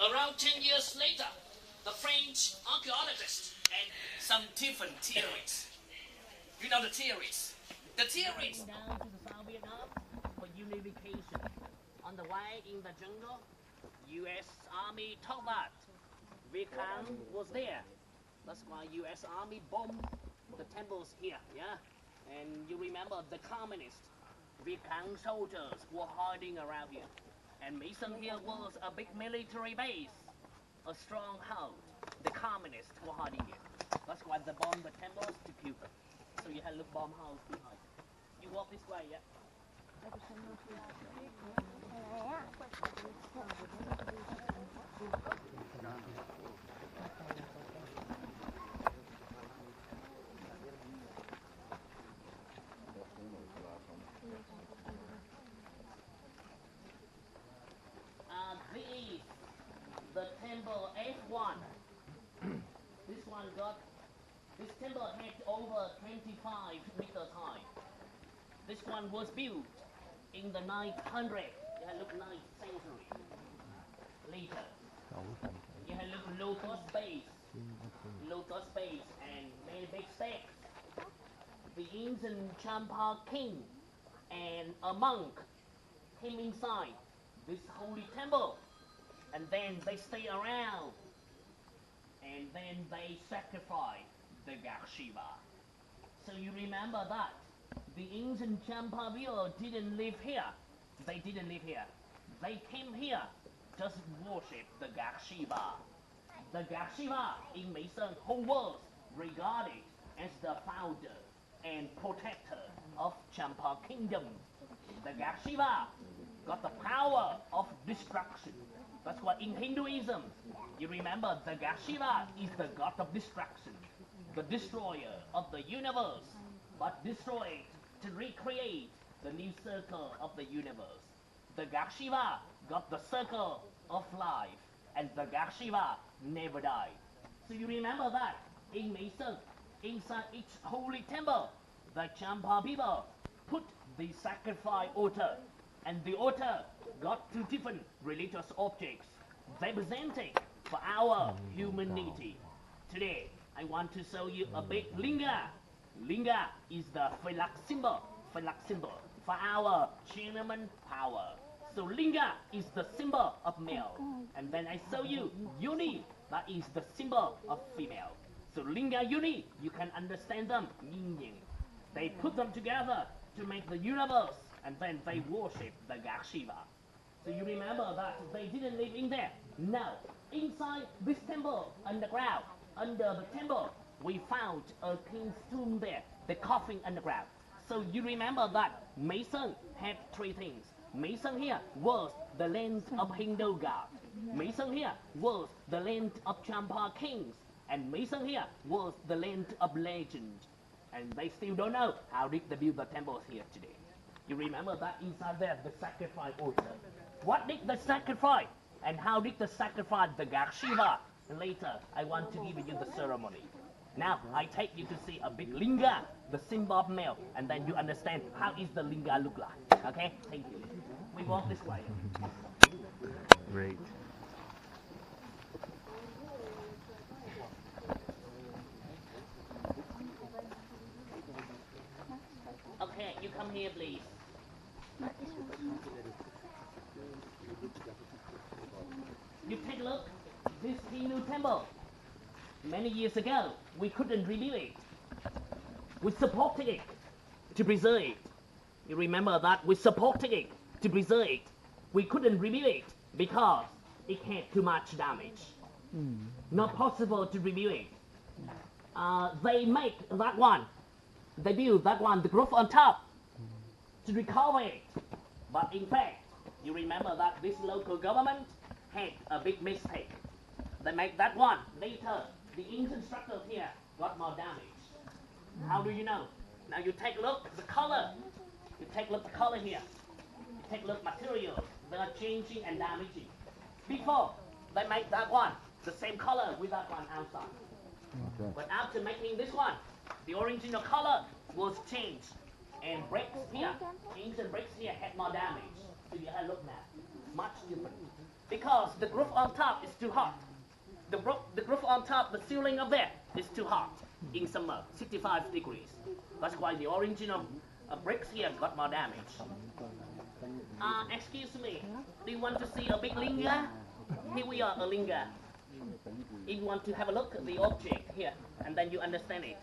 Around 10 years later, the French archaeologists and some different theories. You know the theories? The theories. Down to the South Vietnam for unification. On the way in the jungle, U.S. Army told that Viet Cong was there. That's why U.S. Army bombed the temples here, yeah? And you remember the communists, Viet Cong soldiers were hiding around here. And Mỹ Sơn here was a big military base, a stronghold. The communists were hiding here. That's why they bombed the temples to kill them. So you had a bomb house behind. You walk this way, yeah? This is the temple F1. This temple had over 25 meters high. This one was built in the 900, look, 9th century later. You had look lotus base and many big steps. The ancient Champa king and a monk came inside this holy temple, and then they stay around, and then they sacrifice the god Shiva. So you remember that the ancient Champa people didn't live here. They didn't live here. They came here just worship the god Shiva. The god Shiva in Mỹ Sơn, who was regarded as the founder and protector of Champa kingdom. The god Shiva got the power of destruction. That's why in Hinduism, you remember the god Shiva is the god of destruction, the destroyer of the universe, but destroyed to recreate the new circle of the universe. The god Shiva got the circle of life, and the god Shiva never died. So you remember that in Mỹ Sơn, inside each holy temple, the Champa people put the sacrifice altar, and the altar got two different religious objects representing for our humanity. Today, I want to show you a big linga. Linga is the phallic symbol for our Chinaman power. So linga is the symbol of male, and then I show you yoni, that is the symbol of female. So linga yoni, you can understand them, yin. They put them together to make the universe, and then they worship the god Shiva. So you remember that they didn't live in there. Now, inside this temple, underground, under the temple, we found a king's tomb there, the coffin underground. So you remember that Mỹ Sơn had three things. Mỹ Sơn here was the land of Hindu god. Mỹ Sơn here was the land of Champa kings. And Mỹ Sơn here was the land of legend. And they still don't know how did they build the temples here today. You remember that inside there, the sacrifice altar. What did they sacrifice? And how did they sacrifice the god Shiva? And later, I want to give you the ceremony. Now, I take you to see a big linga, the symbol of male, and then you understand how is the linga look like. Okay? Thank you. We walk this way. Great. Okay, you come here, please. You take a look. This Hindu temple. Many years ago, we couldn't rebuild it. We supported it to preserve it. You remember that? We supported it to preserve it. We couldn't rebuild it because it had too much damage. Not possible to rebuild it. They make that one. They build that one, the roof on top, to recover it. But in fact, you remember that this local government had a big mistake. They make that one. Later, the ancient structures here got more damage. How do you know? Now you take a look at the color. You take a look at the color here. You take a look at materials. They are changing and damaging. Before, they make that one the same color with that one outside. Okay. But after making this one, the original color was changed. And bricks here, ancient bricks here had more damage. So you have a look now. Much different. because the roof on top is too hot. The roof on top, the ceiling up there is too hot in summer, 65 degrees. That's why the original bricks here got more damage. Excuse me, do you want to see a big linga? Here we are, a linga. If you want to have a look at the object here, and then you understand it.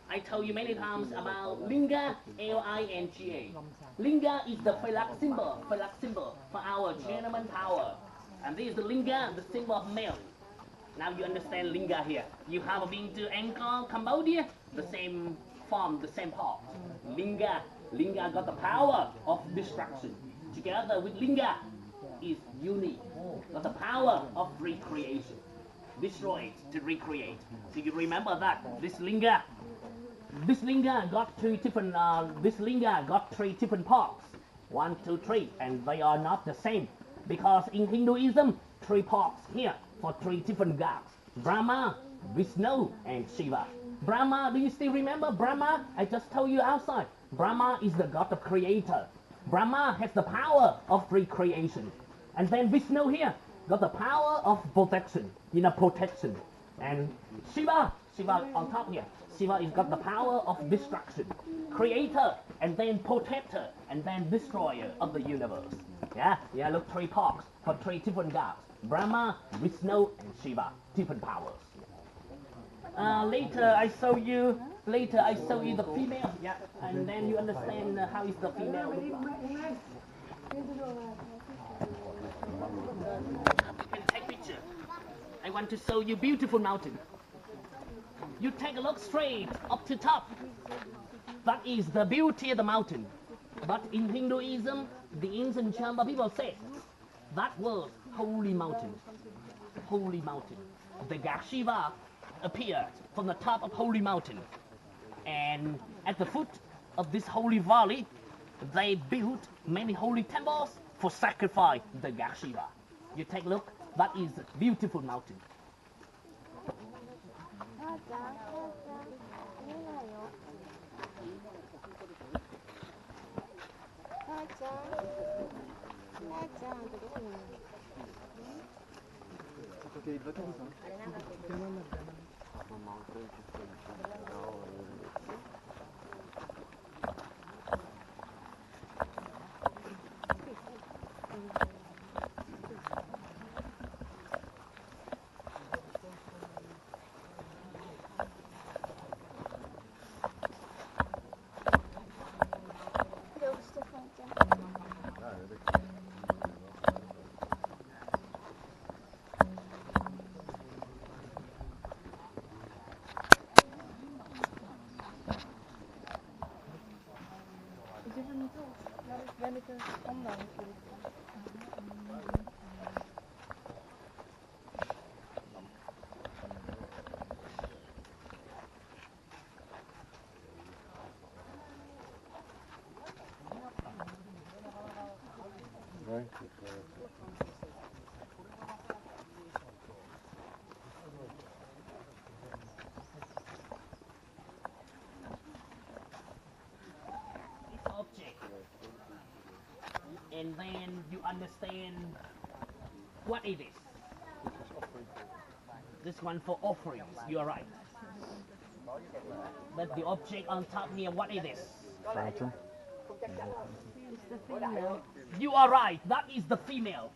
I told you many times about linga, L-I-N-G-A. Linga is the phallic symbol for our German power. And this is the linga, the symbol of male. Now you understand linga here. You have been to Angkor, Cambodia, the same form, the same part. Linga got the power of destruction. Together with linga is uni, got the power of recreation. Destroy it to recreate. So you remember that this linga got three different parts. 1, 2, 3, and they are not the same because in Hinduism 3 parts here for 3 different gods: Brahma, Vishnu, and Shiva. Brahma, do you still remember Brahma? I just told you outside. Brahma is the god of creator. Brahma has the power of recreation. And then Vishnu here got the power of protection, protection. And Shiva on top here. Shiva is got the power of destruction, creator, and then protector, and then destroyer of the universe. Yeah, look, 3 parts for 3 different gods: Brahma, Vishnu, and Shiva, different powers. Later I show you the female, and then you understand how is the female look like. And take picture. I want to show you beautiful mountain. You take a look straight up to top. That is the beauty of the mountain. But in Hinduism, the ancient Champa people say that was holy mountain. Holy mountain. The god Shiva appeared from the top of holy mountain. And at the foot of this holy valley, they built many holy temples for sacrifice the god Shiva. You take a look, that is a beautiful mountain. And then you understand what it is. This one for offerings, you are right. But the object on top here, what it is? You are right, that is the female.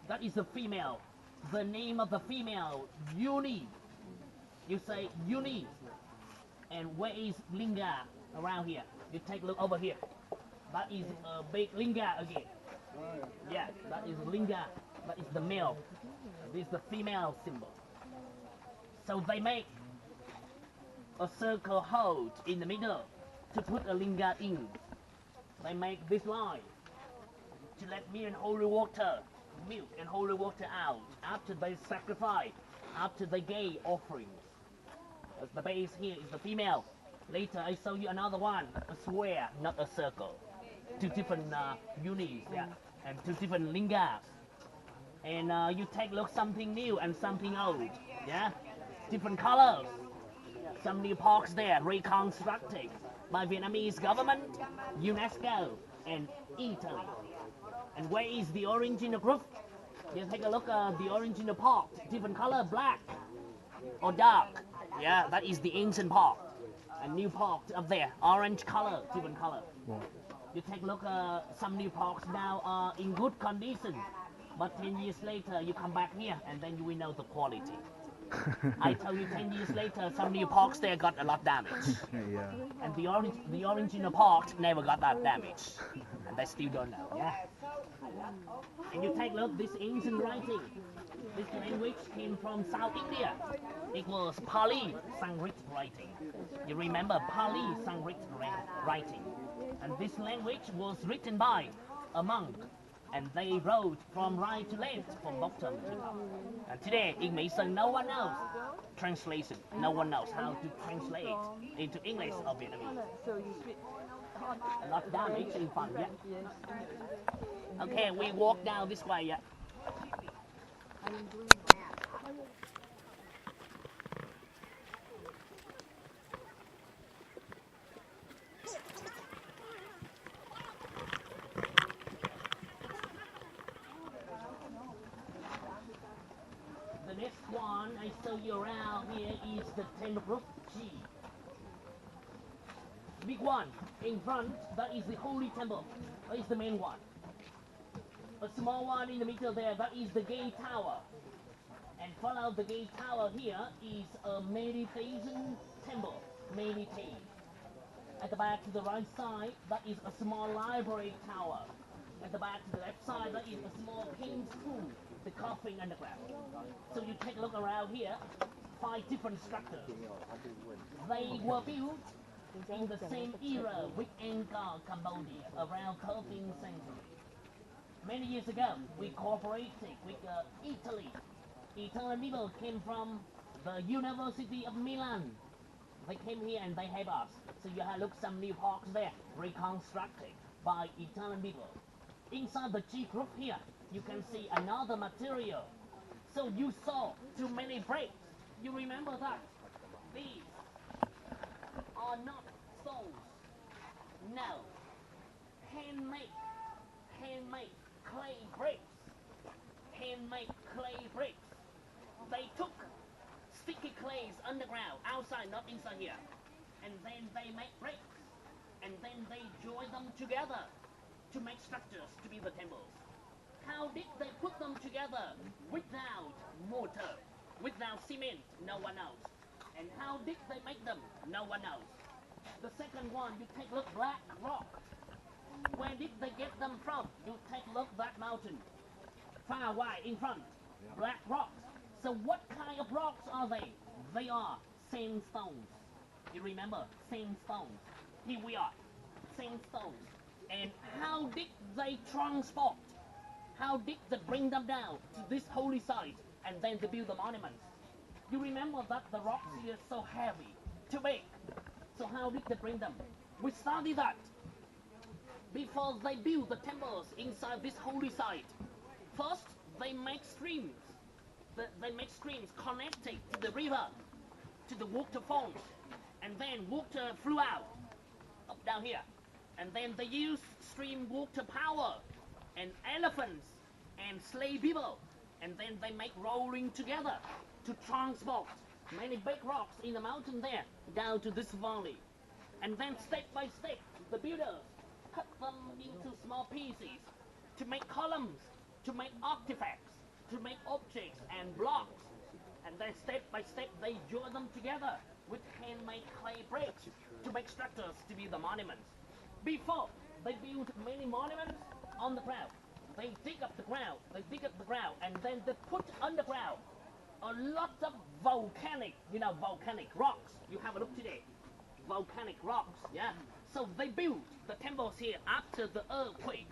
That is the female. The name of the female, Uni. You say Uni. And where is Linga around here? You take a look over here. That is a big linga again. Yeah, that is linga. That is the male. This is the female symbol. So they make a circle hole in the middle to put a linga in. They make this line to let milk and holy water out after they sacrifice, after they gave offerings. As the base here is the female. Later I show you another one, a square, not a circle. 2 different unis, and 2 different lingas. And you take a look, something new and something old, different colors. Some new parks there reconstructed by Vietnamese government, UNESCO, and Italy. And where is the original proof? You take a look at the original pot, different color, black or dark. Yeah, that is the ancient pot. A new pot up there, orange color, different color. Yeah. You take a look at some new pots now are in good condition. But 10 years later, you come back here and then you will know the quality. I tell you 10 years later, some new pots there got a lot damage. Yeah. And the original pot never got that damage. And they still don't know, yeah? And you take a look, this ancient writing. This language came from South India. It was Pali Sanskrit writing. You remember Pali Sanskrit writing. And this language was written by a monk. And they wrote from right to left, from bottom to top. And today in Mỹ Sơn, no one knows translation. No one knows how to translate into English or Vietnamese. A lot damage in fun, yeah? Okay, we walk down this way, yeah? The next one I show you around here is the temple roof G. Big one in front, that is the holy temple. That is the main one. A small one in the middle there, that is the gate tower. And follow the gate tower here is a meditation temple. Meditate. At the back to the right side, that is a small library tower. At the back to the left side, that is a small king's tomb, the coffin underground. So you take a look around here, 5 different structures. They were built in the same era with Angkor, Cambodia, around 13th century. Many years ago, we cooperated with Italy. Italian people came from the University of Milan. They came here and they helped us. So you have look some new parks there, reconstructed by Italian people. Inside the G group here, you can see another material. So you saw too many bricks. You remember that? These are not stones. No. Handmade clay bricks. Handmade clay bricks. They took sticky clays underground, outside, not inside here. And then they make bricks. And then they join them together to make structures to be the temples. How did they put them together without mortar, without cement? No one knows. And how did they make them? No one knows. The second one, you take a look, black rock. Where did they get them from? You take a look that mountain. Far away in front. Black rocks. So what kind of rocks are they? They are sandstones. You remember? Sandstones. Here we are. Sandstones. And how did they transport? How did they bring them down to this holy site and then to build the monuments? You remember that the rocks here are so heavy, too big. So how did they bring them? We studied that. Before they build the temples inside this holy site, first they make streams. They make streams connected to the river, to the waterfalls, and then water flew out up down here. And then they use stream water power and elephants and slave people, and then they make rolling together to transport many big rocks in the mountain there down to this valley. And then step by step, the builders cut them into small pieces to make columns, to make artifacts, to make objects and blocks. And then step by step, they join them together with handmade clay bricks to make structures to be the monuments. Before, they built many monuments on the ground. They dig up the ground, and then they put underground a lot of volcanic rocks. You have a look today. Volcanic rocks, yeah? So they built the temples here after the earthquake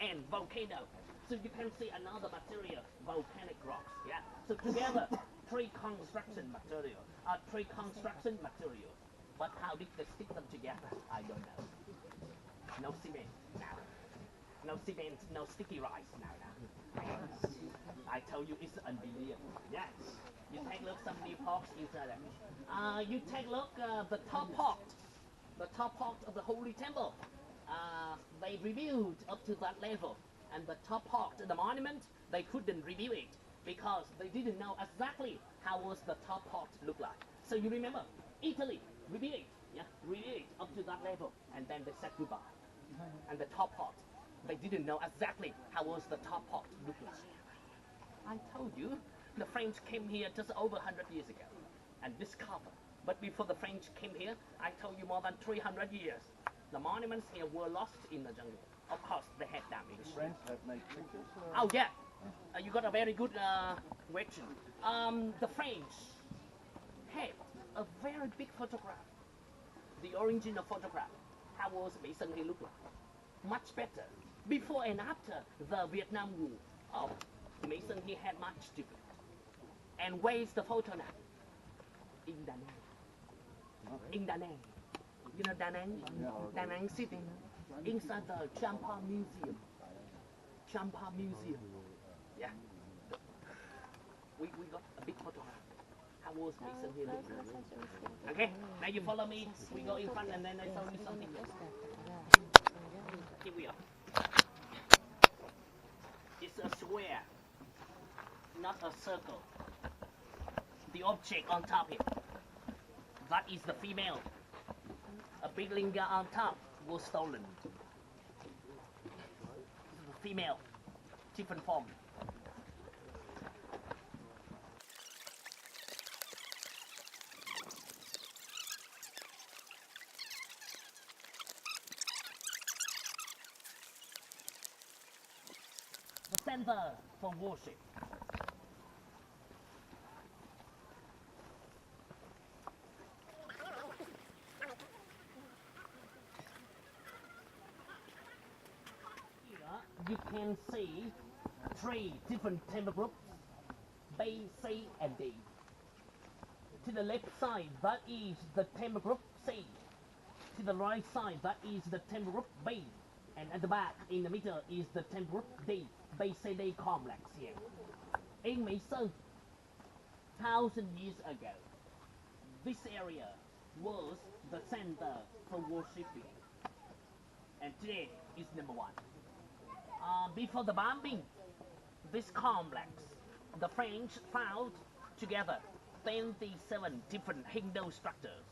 and volcano. So you can see another material, volcanic rocks, yeah? So together, three construction materials. But how did they stick them together? I don't know. No cement, no cement, no sticky rice, no. I told you it's unbelievable. Yes. You take a look some new pots inside there. You take a look the top pot of the holy temple. they rebuilt up to that level, and the top part of the monument, they couldn't rebuild it because they didn't know exactly how was the top part look like. So you remember, Italy rebuilt it, yeah, rebuilt it up to that level, and then they said goodbye. And the top part, they didn't know exactly how was the top part look like. I told you, the French came here just over 100 years ago and discovered. But before the French came here, I told you more than 300 years. The monuments here were lost in the jungle. Of course, they had damage. French have made pictures? Oh yeah, you got a very good question. The French had a very big photograph. The original photograph. How was Mỹ Sơn he look like? Much better. Before and after the Vietnam War. Oh, Mỹ Sơn he had much different. And where's the photo now? In Da Nang. In Da Nang. You know Da Nang? Da Nang City. Inside the Champa Museum. Champa Museum. Yeah. We got a big photograph. How was Mỹ Sơn here? Okay, now you follow me. We go in front and then I show you something. Here we are. It's a square, not a circle. The object on top here, that is the female. A big linga on top was stolen. The female, different form. The center for worship. You can see 3 different temple groups, B, C, and D. To the left side, that is the temple group C. To the right side, that is the temple group B. And at the back, in the middle, is the temple group D, BCD complex here. In Mỹ Sơn, 1,000 years ago, this area was the center for worshiping. And today is number 1. Before the bombing, this complex, the French found together 27 different Hindu structures.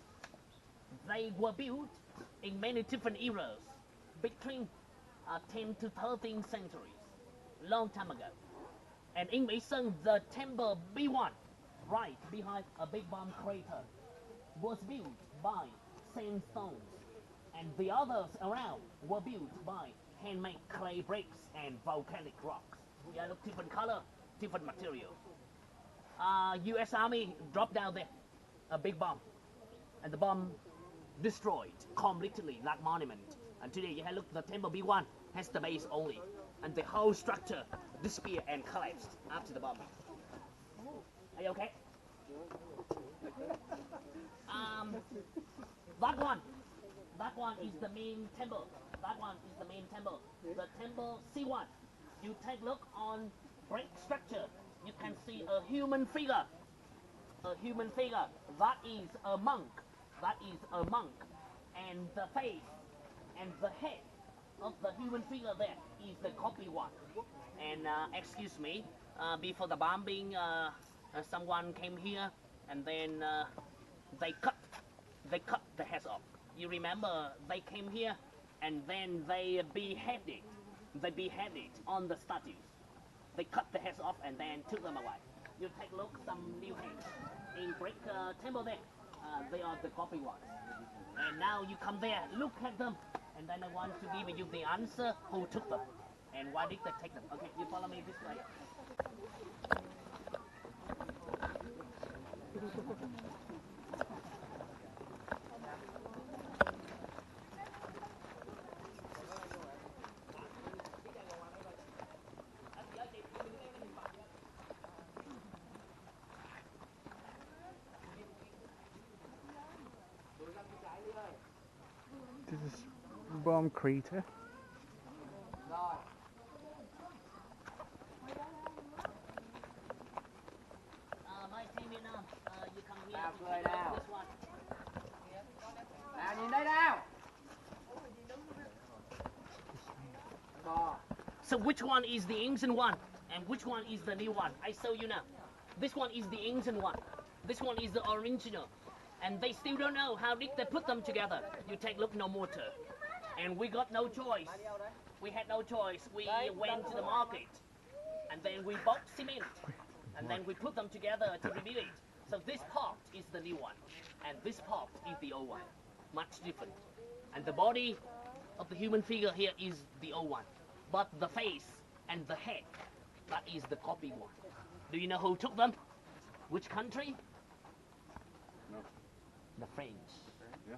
They were built in many different eras, between 10 to 13 centuries, long time ago. And in Mỹ Sơn, the temple B1, right behind a big bomb crater, was built by sandstones, and the others around were built by handmade clay bricks and volcanic rocks. Yeah, look, different color, different material. U.S. Army dropped down there a big bomb, and the bomb destroyed completely that monument. And today, you have look, the temple B1 has the base only, and the whole structure disappeared and collapsed after the bombing. Are you okay? That one is the main temple. That one is the main temple. The temple C1. You take a look on brick structure. You can see a human figure. A human figure. That is a monk. That is a monk. And the face and the head of the human figure there is the copy one. And excuse me, before the bombing, someone came here and then they cut the heads off. You remember they came here and then they beheaded on the statues. They cut the heads off and then took them away. You take a look, some new heads in brick temple there. They are the copy ones. And now you come there, look at them, and then I want to give you the answer who took them and why did they take them. Okay, you follow me this way. This is bomb crater. My team Vietnam, you come here. Nào, to cười take nào. this one. Nào nhìn đây nào. So which one is the ancient one and which one is the new one? I show you now. This one is the ancient one. This one is the original. And they still don't know how did they put them together. You take a look, no mortar. And we got no choice. We had no choice. We went to the market. And then we bought cement. And then we put them together to rebuild it. So this part is the new one. And this part is the old one. Much different. And the body of the human figure here is the old one. But the face and the head, that is the copy one. Do you know who took them? Which country? No. The French. Yeah.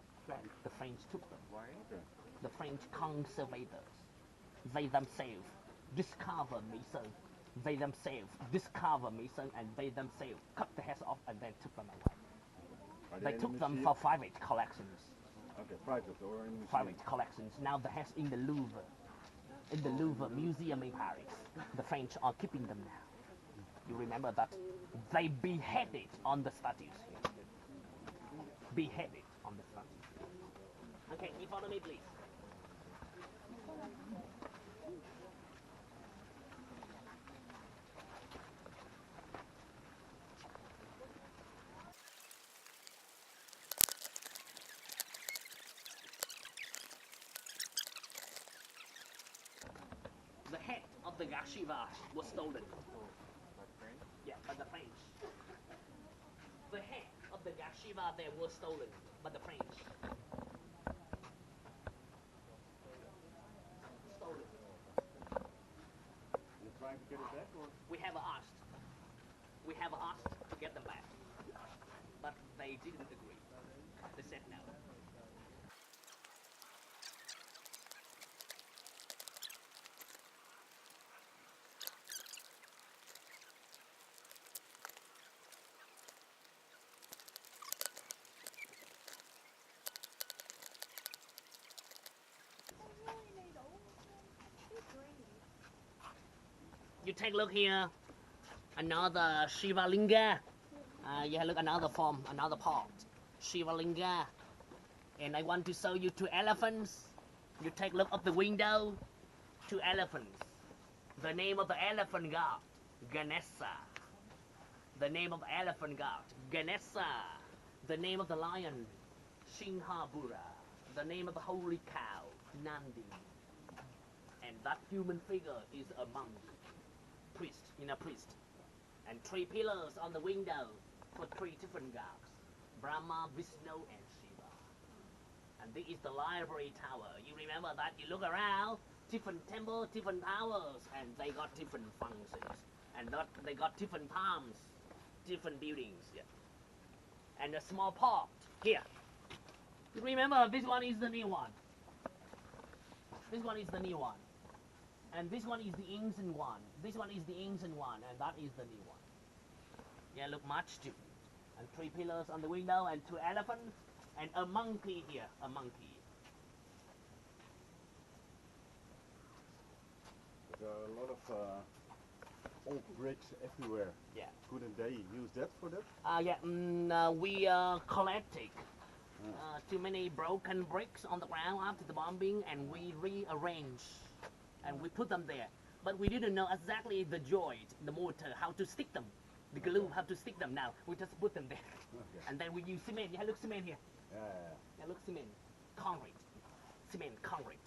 The French took them. Why? Okay. The French conservators. They themselves discover Mỹ Sơn. They themselves discover Mỹ Sơn and they themselves cut the heads off and then took them away. Are They in took the them museum? for private collections. Okay, private or in the museum? Private collections. Now the heads in the Louvre. In the Louvre Museum in Paris. The French are keeping them now. You remember that? They beheaded on the statues. Beheaded on the statues. Okay, you follow me please. The head of the Gashiva was stolen. Yeah, by the French. The head of the Gashiva there was stolen by the French. Stolen. You're trying to get it back or? We have asked. We have asked to get them back. But they didn't agree. They said no. You take a look here, another Shiva Linga. You look another form, another part, Shiva Linga. And I want to show you two elephants. You take a look of the window, two elephants. The name of the elephant god, Ganesha. The name of the elephant god, Ganesha. The name of the lion, Shinhabura. The name of the holy cow, Nandi. And that human figure is a monk. Priest, priest. And three pillars on the window for three different gods. Brahma, Vishnu, and Shiva. And this is the library tower. You remember that? You look around, different temples, different towers, and they got different functions. And they got different palms, different buildings. Yeah. And a small pot here. You remember this one is the new one. This one is the new one. And this one is the ancient one. This one is the ancient one, and that is the new one. Yeah, look much different. And three pillars on the window, and two elephants, and a monkey here, a monkey. There are a lot of old bricks everywhere. Yeah. Couldn't they use that for that? We collected too many broken bricks on the ground after the bombing, and we rearranged. And we put them there. But we didn't know exactly the joint, the mortar, how to stick them. The glue, how to stick them now. We just put them there. Okay. And then we use cement. Yeah, look cement here. Yeah. Yeah, look cement. Concrete. Cement, concrete.